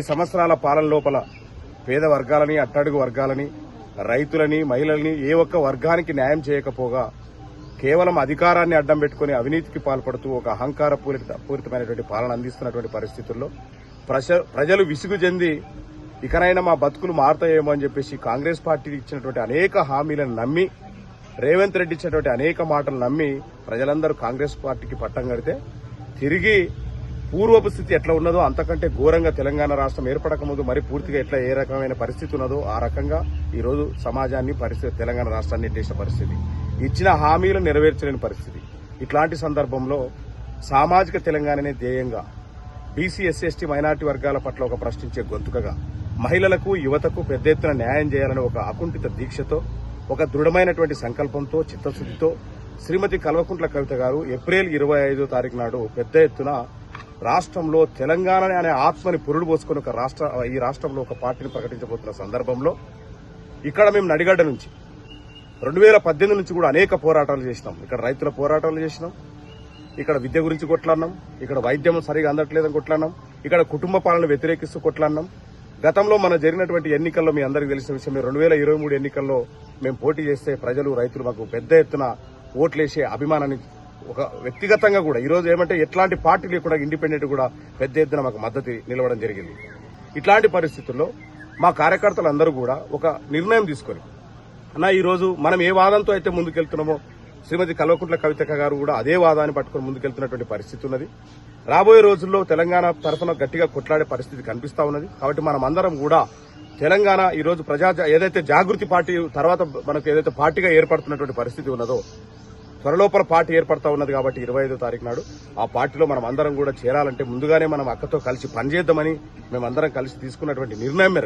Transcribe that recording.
ఈ సంవత్సరాల పాలన లోపల పేద వర్గాలని, అట్టడుగు వర్గాలని, రైతులని, మహిళల్ని ఏ ఒక్క వర్గానికి న్యాయం చేయకపోగా కేవలం అధికారాన్ని అడ్డం పెట్టుకుని అవినీతికి పాల్పడుతూ ఒక అహంకార పూరితమైనటువంటి పాలన అందిస్తున్నటువంటి పరిస్థితుల్లో ప్రజలు విసుగు చెంది ఇకనైనా మా బతుకులు మారుతాయేమో అని చెప్పేసి కాంగ్రెస్ పార్టీ ఇచ్చినటువంటి అనేక హామీలను నమ్మి, రేవంత్ రెడ్డి ఇచ్చినటువంటి అనేక మాటలు నమ్మి ప్రజలందరూ కాంగ్రెస్ పార్టీకి పట్టం కడితే తిరిగి పూర్వపు స్థితి ఎట్లా ఉన్నదో అంతకంటే ఘోరంగా తెలంగాణ రాష్ట్రం ఏర్పడక ముందు మరి పూర్తిగా ఎట్లా ఏ రకమైన పరిస్థితి ఉన్నదో ఆ రకంగా ఈరోజు సమాజాన్ని తెలంగాణ రాష్ట్రాన్ని నెట్టేసిన పరిస్థితి, ఇచ్చిన హామీలు నెరవేర్చలేని పరిస్థితి. ఇట్లాంటి సందర్భంలో సామాజిక తెలంగాణనే ధ్యేయంగా బీసీ, ఎస్సీ, ఎస్టీ, మైనార్టీ వర్గాల పట్ల ఒక ప్రశ్నించే గొంతుకగా మహిళలకు, యువతకు పెద్ద ఎత్తున న్యాయం చేయాలని ఒక అకుంఠిత దీక్షతో, ఒక దృఢమైనటువంటి సంకల్పంతో, చిత్తశుద్దితో శ్రీమతి కల్వకుంట్ల కవిత గారు ఏప్రిల్ 25వ తారీఖు నాడు పెద్ద ఎత్తున రాష్ట్రంలో తెలంగాణ అనే ఆత్మని పురుడు పోసుకుని ఈ రాష్ట్రంలో ఒక పార్టీని ప్రకటించబోతున్న సందర్భంలో ఇక్కడ మేము నడిగడ్డ నుంచి 2018 నుంచి కూడా అనేక పోరాటాలు చేసినాం. ఇక్కడ రైతుల పోరాటాలు చేసినాం, ఇక్కడ విద్య గురించి కొట్లాడినాం, ఇక్కడ వైద్యం సరిగా అందట్లేదని కొట్లాడినాం, ఇక్కడ కుటుంబ పాలన వ్యతిరేకిస్తూ కొట్లాడినాం. గతంలో మన జరిగినటువంటి ఎన్నికల్లో మీ అందరికీ తెలిసిన విషయం, 2023 ఎన్నికల్లో మేము పోటీ చేస్తే ప్రజలు, రైతులు మాకు పెద్ద ఎత్తున ఓట్లేసే అభిమానాన్ని ఒక వ్యక్తిగతంగా కూడా ఈరోజు ఏమంటే ఎట్లాంటి పార్టీ లేకుండా ఇండిపెండెంట్ కూడా పెద్ద ఎత్తున మాకు మద్దతు నిలవడం జరిగింది. ఇట్లాంటి పరిస్థితుల్లో మా కార్యకర్తలందరూ కూడా ఒక నిర్ణయం తీసుకొని ఈరోజు మనం ఏ వాదంతో అయితే ముందుకెళ్తున్నామో శ్రీమతి కల్వకుంట్ల కవిత గారు కూడా అదే వాదాన్ని పట్టుకుని ముందుకెళ్తున్నటువంటి పరిస్థితి ఉన్నది. రాబోయే రోజుల్లో తెలంగాణ తరఫున గట్టిగా కొట్లాడే పరిస్థితి కనిపిస్తా ఉన్నది. కాబట్టి మనం అందరం కూడా తెలంగాణ ఈరోజు ఏదైతే జాగృతి పార్టీ తర్వాత మనకు ఏదైతే పార్టీగా ఏర్పడుతున్నటువంటి పరిస్థితి ఉన్నదో త్వరలోపల పార్టీ ఏర్పడతా ఉన్నది. కాబట్టి 25వ తారీఖు నాడు ఆ పార్టీలో మనం అందరం కూడా చేరాలంటే ముందుగానే మనం అక్కతో కలిసి పనిచేద్దామని మేమందరం కలిసి తీసుకున్నటువంటి నిర్ణయం మేరకు